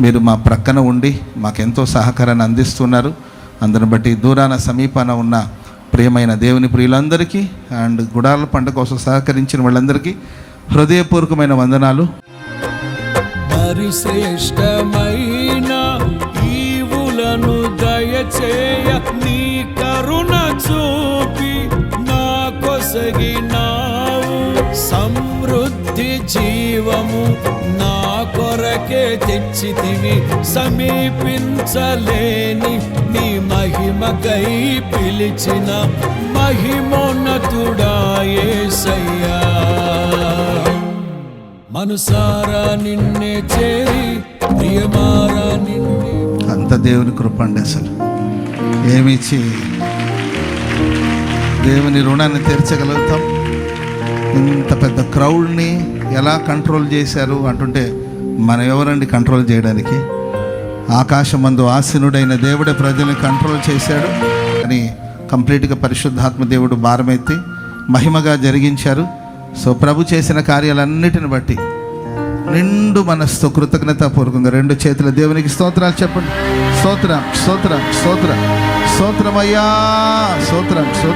మీరు మా ప్రక్కన ఉండి మాకెంతో సహకారాన్ని అందిస్తున్నారు. అందుని బట్టి దూరాన సమీపాన ఉన్న ప్రియమైన దేవుని ప్రియులందరికీ అండ్ గుడాల పండుగ కోసం సహకరించిన వాళ్ళందరికీ హృదయపూర్వకమైన వందనాలు. మరి శ్రేష్టమైన ఈవులను దయచేయ నీ కరుణ చూపి నా కొసగినావు. సమృద్ధి జీవము నా కొరకే తెచ్చితివి. సమీపించలేని నీ మహిమకై పిలిచిన మహిమోన్నతుడా యేసయ్యా. మనసారా నిన్నే చేరి ప్రియమారా నిన్నే. అంత దేవుని కృప అండి. అసలు ఏమిచ్చి దేవుని రుణాన్ని తీర్చగలుగుతాం? ఇంత పెద్ద క్రౌడ్ని ఎలా కంట్రోల్ చేశారు అంటుంటే మనం ఎవరండి కంట్రోల్ చేయడానికి? ఆకాశమందు ఆసీనుడైన దేవుడే ప్రజల్ని కంట్రోల్ చేశాడు అని కంప్లీట్గా పరిశుద్ధాత్మ దేవుడు భారమెత్తి మహిమగా జరిగించారు. సో ప్రభు చేసిన కార్యాలన్నిటిని బట్టి నిండు మనస్తో కృతజ్ఞతాపూర్వకంగా 2 చేతుల దేవునికి స్తోత్రాలు చెప్పండి. స్తోత్రం స్తోత్రం స్తోత్రం స్తోత్రమయ్యా స్తోత్రం.